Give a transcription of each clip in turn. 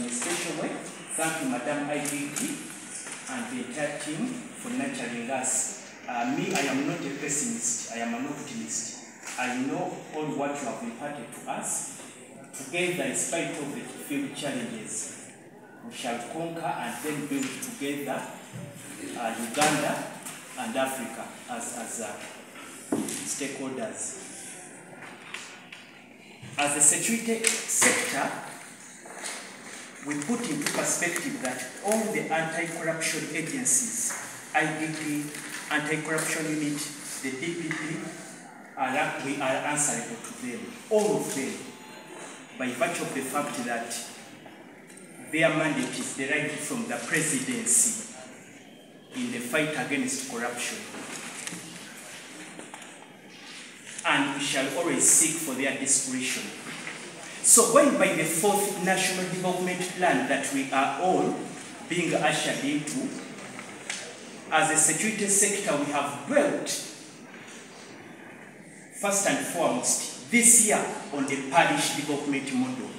in a special way. Thank you, Madam IDP and the entire team for nurturing us. Me, I am not a pessimist, I am an optimist. I know all what you have imparted to us. Together, in spite of the field challenges, we shall conquer and then build together Uganda and Africa as stakeholders. As a security sector, we put into perspective that all the anti-corruption agencies, IDP, Anti-Corruption Unit, the DPP, we are answerable to them, all of them, by virtue of the fact that their mandate is derived from the presidency in the fight against corruption. And we shall always seek for their discretion. So going by the 4th National Development Plan that we are all being ushered into, as a security sector, we have dwelt first and foremost this year on the parish development model.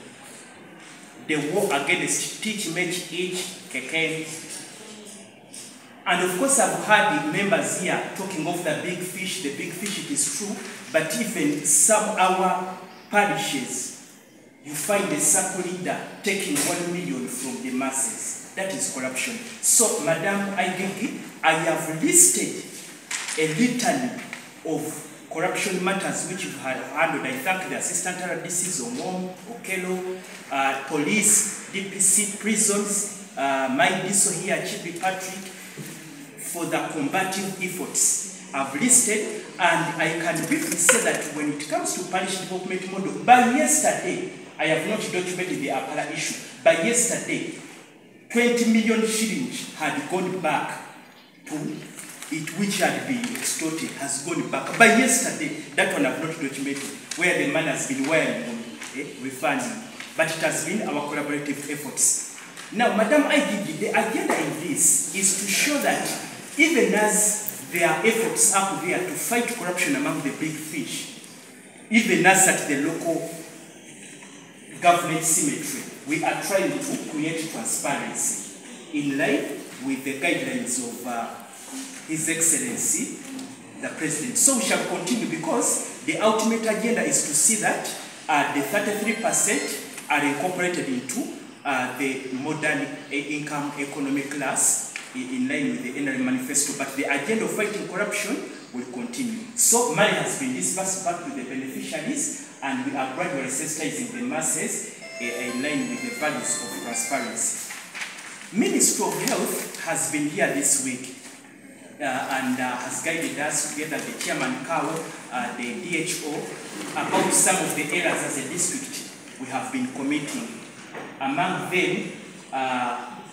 The war against teach, make, each, keken. And of course, I've heard the members here talking of the big fish. The big fish, it is true, but even some our parishes, you find a circle leader taking 1 million from the masses. That is corruption. So, Madam IDP, I have listed a litany of corruption matters which you have handled. I thank the Assistant RDCs, Omom, Okelo, police, DPC, prisons, my DSO here, Chibi Patrick, for the combative efforts I've listed. And I can briefly say that when it comes to parish development model, by yesterday, I have not documented the Apala issue. By yesterday, 20 million shillings had gone back to it, which had been extorted, has gone back. By yesterday, that one I have not documented, where the man has been wiring on refunding. But it has been our collaborative efforts. Now, Madam IDP, the agenda in this is to show that even as there are efforts up there to fight corruption among the big fish, even as at the local government symmetry, we are trying to create transparency in line with the guidelines of His Excellency, the President. So we shall continue because the ultimate agenda is to see that the 33% are incorporated into the modern income economic class in line with the NRM manifesto. But the agenda of fighting corruption will continue. So money has been disbursed back to the beneficiaries, and we are gradually sensitizing the masses in line with the values of transparency. Ministry of Health has been here this week and has guided us together, the Chairman Kao, the DHO, about some of the areas as a district we have been committing. Among them,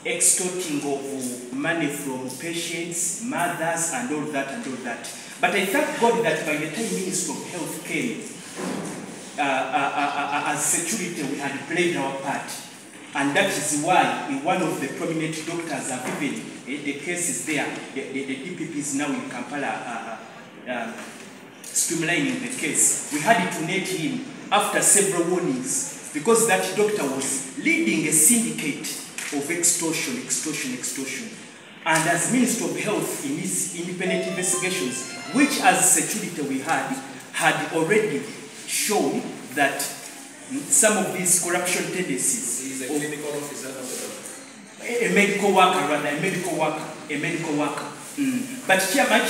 extorting of money from patients, mothers, and all that and all that. But I thank God that by the time Ministry of Health came, as security, we had played our part. And that is why one of the prominent doctors have even, the cases there, the DPP is now in Kampala streamlining the case. We had to net him after several warnings because that doctor was leading a syndicate of extortion. And as Minister of Health in his independent investigations, which as security we had already shown that some of these corruption tendencies. He's a clinical officer, a medical worker rather, a medical worker. But chairman,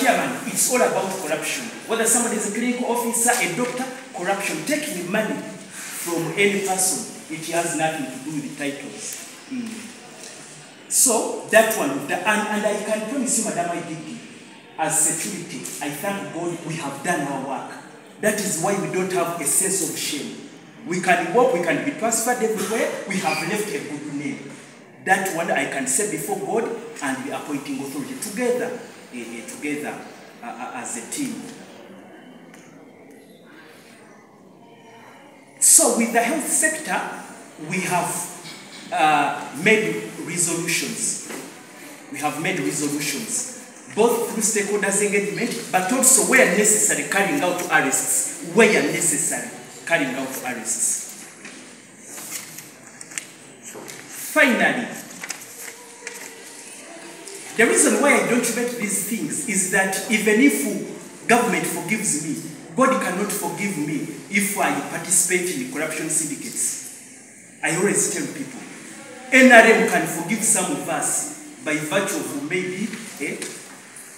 it's all about corruption. Whether somebody is a clinical officer, a doctor, corruption, taking money from any person, it has nothing to do with the titles. So that one, and I can promise you, Madam IDP, as security, I thank God we have done our work. That is why we don't have a sense of shame. We can work, we can be transferred everywhere, we have left a good name. That one I can say before God and the appointing authority together, as a team. So with the health sector, we have made resolutions. Both through stakeholders engagement, but also where necessary, carrying out arrests. Finally, the reason why I don't make these things is that even if government forgives me, God cannot forgive me if I participate in corruption syndicates. I always tell people, NRM can forgive some of us by virtue of maybe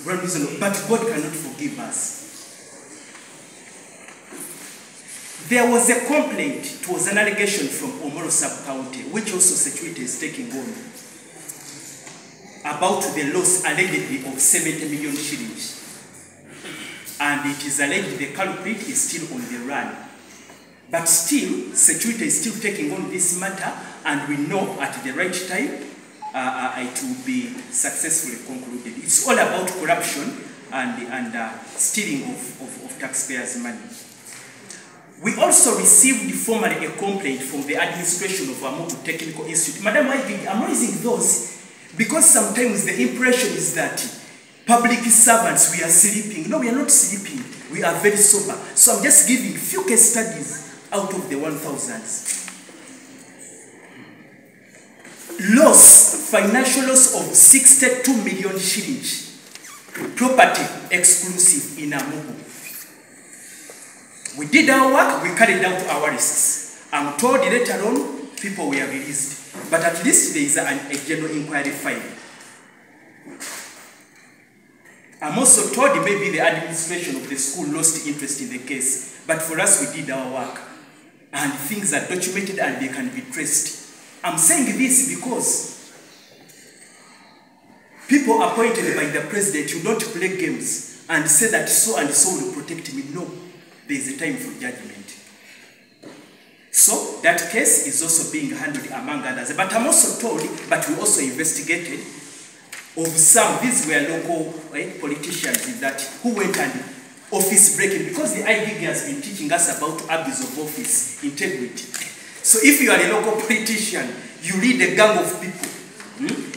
one reason, but God cannot forgive us. There was a complaint, it was an allegation from Omoro Sub-County, which also security is taking on, about the loss allegedly of 70 million shillings. And it is alleged the culprit is still on the run. But still, security is still taking on this matter, and we know at the right time it will be successfully concluded. It's all about corruption and stealing of taxpayers' money. We also received formally a complaint from the administration of Amogu Technical Institute. Madam, I'm raising those because sometimes the impression is that public servants, we are sleeping. No, we are not sleeping. We are very sober. So I'm just giving few case studies out of the 1,000s. Loss, financial loss of 62 million shillings. Property exclusive in Amogu. We did our work, we carried out our risks. I'm told later on, people were released. But at least there is a general inquiry file. I'm also told maybe the administration of the school lost interest in the case. But for us, we did our work. And things are documented and they can be traced. I'm saying this because people appointed by the president, you don't play games and say that so and so will protect me. No. There is a time for judgment. So that case is also being handled among others. But I'm also told, but we also investigated of some, these were local politicians that who went and office breaking, because the IGG has been teaching us about abuse of office, integrity. So if you are a local politician, you lead a gang of people,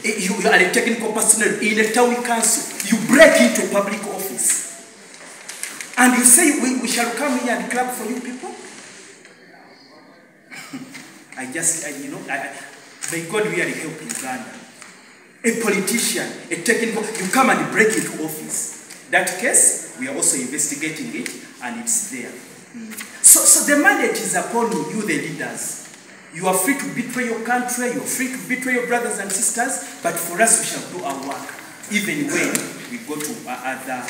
you are a technical personnel in a town council, you break into public office. And you say, we shall come here and clap for you people? May God really help Uganda. A politician, a technical, you come and break into office. That case, we are also investigating it, and it's there. So the mandate is upon you, the leaders. You are free to betray your country, you are free to betray your brothers and sisters, but for us, we shall do our work, even when we go to other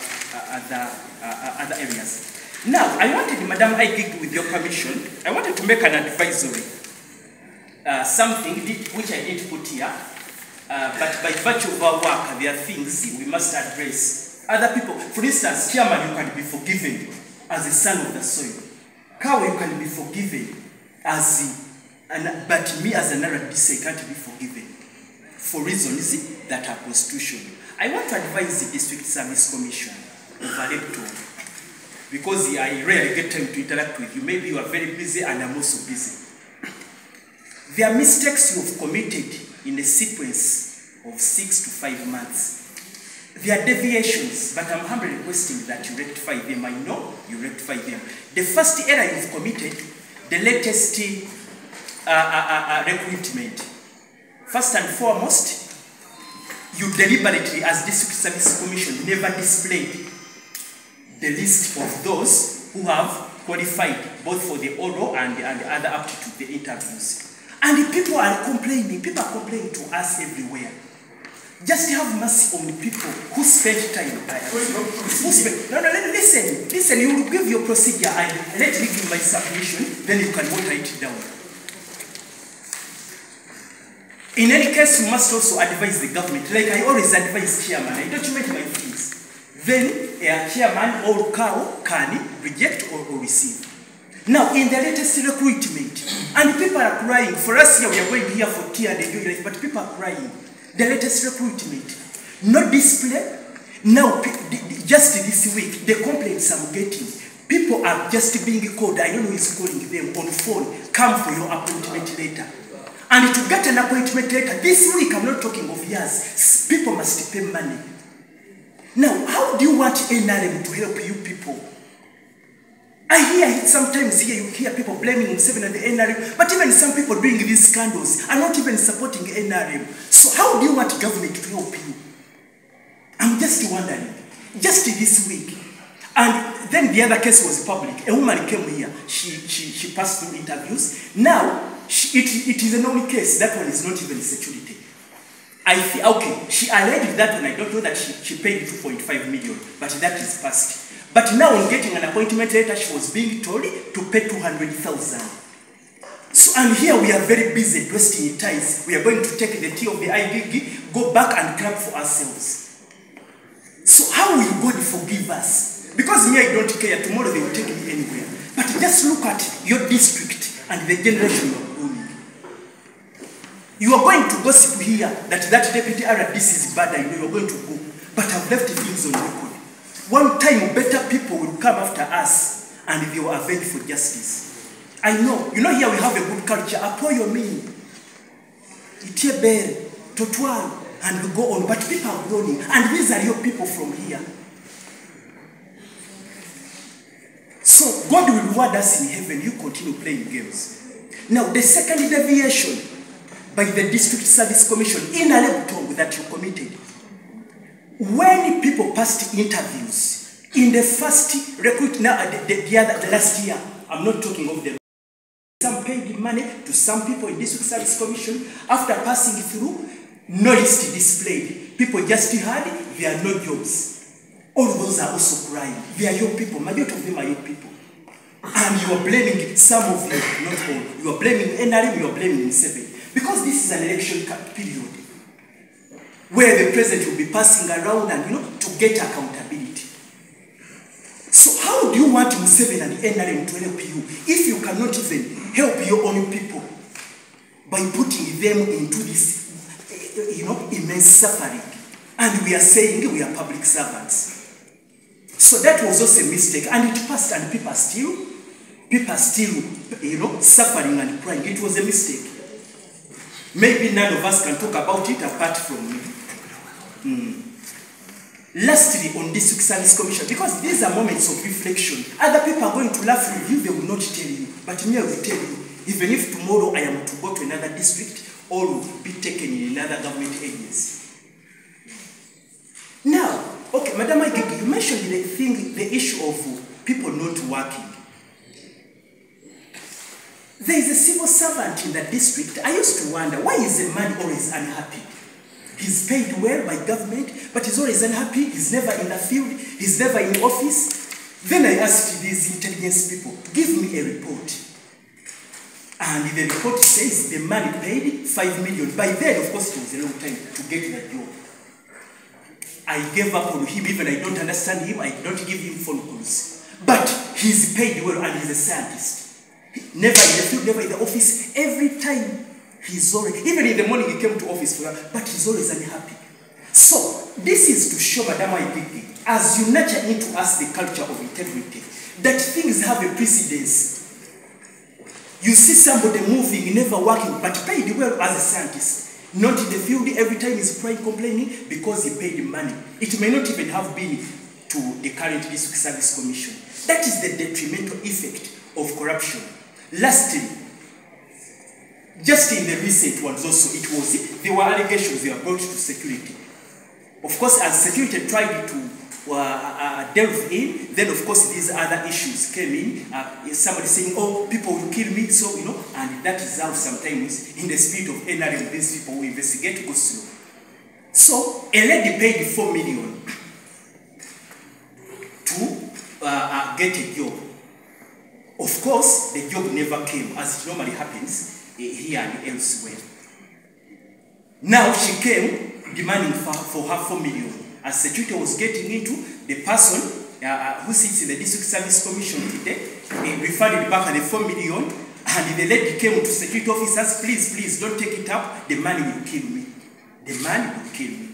areas. Now, I wanted, Madam Igig, with your permission, I wanted to make an advisory. Something which I didn't put here, but by virtue of our work, there are things we must address. Other people, for instance, Chairman, you can be forgiven as a son of the soil. Cow, you can be forgiven but me as an RDC can't be forgiven for reasons that are constitutional. I want to advise the District Service Commission of Alebtong, because I rarely get time to interact with you. Maybe you are very busy and I'm also busy. There are mistakes you have committed in a sequence of 6 to 5 months. There are deviations, but I'm humbly requesting that you rectify them. I know you rectify them. The first error you've committed, the latest recruitment. First and foremost, you deliberately, as District Service Commission, never displayed the list of those who have qualified both for the oral and the other aptitude, the interviews. And people are complaining to us everywhere. Just have mercy on the people who spend time. Listen, you will give your procedure and let me give my submission, then you can water it down. In any case, you must also advise the government. Like I always advise chairman, I document my things. Then a chairman or cow can reject or receive. Now, in the latest recruitment, and people are crying. For us here, we are going here for tea and enjoy life, but people are crying. The latest recruitment, no display. Now, just this week, the complaints I'm getting, people are just being called. I don't know who is calling them on phone. Come for your appointment later. And to get an appointment later, this week, I'm not talking of years, people must pay money. Now, how do you want NRM to help you people? I hear sometimes here you hear people blaming Museveni and the NRM, but even some people doing these scandals are not even supporting NRM. So how do you want government to help you? I'm just wondering, just this week, and then the other case was public. A woman came here, she passed through interviews. Now, it is an only case, that one is not even security. Okay, she alleged that one, I don't know that she paid 2.5 million, but that is past. But now on getting an appointment letter, she was being told to pay 200,000. So, and here we are very busy twisting ties. We are going to take the tea of the IGG, go back and clap for ourselves. So how will God forgive us? Because me, I don't care. Tomorrow they will take me anywhere. But just look at your district and the generation you are growing. You are going to gossip here that deputy RDC is bad. I know you are going to go. But I've left things on record. One time better people will come after us and they will avenge for justice. I know. You know here we have a good culture. Apoyo me. Itiebere. Totwal. And we go on. But people are groaning. And these are your people from here. So God will reward us in heaven. You continue playing games. Now the second deviation by the District Service Commission in Alebtong that you committed. When people passed interviews in the first recruit, now the last year, I'm not talking of them. Some paid money to some people in District Service Commission. After passing through, no list displayed. People just heard there are no jobs. All those are also crying. They are your people. Majority of them are your people. And you are blaming some of them, not all. You are blaming NRM, you are blaming Museveni. Because this is an election period where the president will be passing around and, to get accountability. So how do you want Museveni and the NRM to help you if you cannot even help your own people by putting them into this, immense suffering? And we are saying we are public servants. So that was also a mistake, and it passed, and people are still, suffering and crying. It was a mistake. Maybe none of us can talk about it apart from me. Lastly, on District Service Commission, because these are moments of reflection. Other people are going to laugh with you, they will not tell you. But me, I will tell you, even if tomorrow I am to go to another district, all will be taken in another government agency. Now, okay, Madam Igigi, you mentioned the issue of people not working. There is a civil servant in the district. I used to wonder, why is a man always unhappy? He's paid well by government, but he's always unhappy. He's never in the field. He's never in office. Then I asked these intelligence people, give me a report. And the report says the man paid 5 million. By then, of course, it was a long time to get the job. I gave up on him, even I don't understand him. I don't give him phone calls. But he's paid well and he's a scientist. Never in the field, never in the office. Every time he's always, even in the morning he came to office for that, but he's always unhappy. So this is to show Madam Igigi, as you nurture into us the culture of integrity, that things have a precedence. You see somebody moving, never working, but paid well as a scientist. Not in the field, every time he's complaining because he paid money. It may not even have been to the current District Service Commission. That is the detrimental effect of corruption. Lastly, just in the recent ones also, there were allegations they were brought to security. Of course, as security tried to delve in, then of course these other issues came in. Somebody saying, oh, people will kill me, so, and that is how sometimes in the spirit of NRM, these people who investigate go slow. So, a lady paid 4 million to get a job. Of course, the job never came, as it normally happens here and elsewhere. Now she came demanding for her 4 million. As security was getting into, the person who sits in the District Service Commission today referred back the 4 million, and the lady came to security officers, please, don't take it up, the man will kill me. The man will kill me.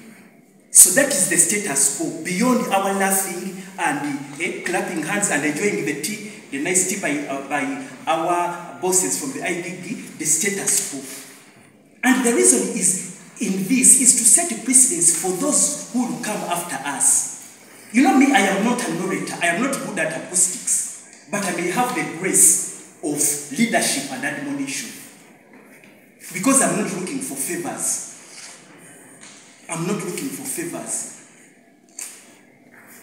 So that is the status quo, beyond our laughing and clapping hands and enjoying the tea, the nice tea by our bosses from the IGG, the status quo. And the reason in this is to set a precedence for those who will come after us. You know me, I am not a narrator. I am not good at acoustics. but I may have the grace of leadership and admonition. Because I'm not looking for favors. I'm not looking for favors.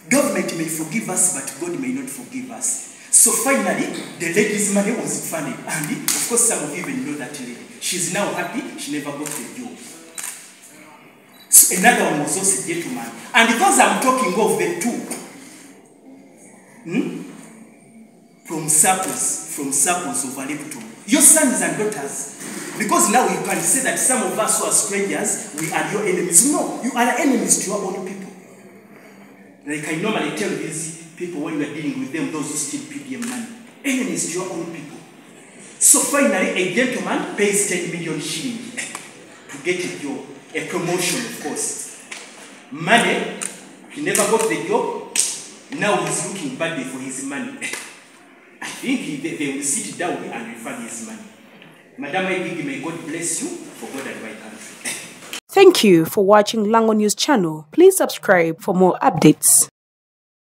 Government may forgive us, but God may not forgive us. So finally, the lady's money was funded. And of course, some of you even know that lady. She's now happy, she never got a job. So another one was also a gentleman. And because I'm talking of the two, from circles of Alebtong, your sons and daughters. Because now you can say that some of us who are strangers, we are your enemies. No, you are enemies to your own people. Like I normally tell these people when we are dealing with them, those who steal PDM money, enemies to your own people. So finally, a gentleman pays 10 million shillings to get a job, a promotion, of course. Money, he never got the job. Now he's looking badly for his money. I think they will sit down and refund his money. Madam Ebigi, may God bless you for God and my country. Thank you for watching Lango News channel. Please subscribe for more updates.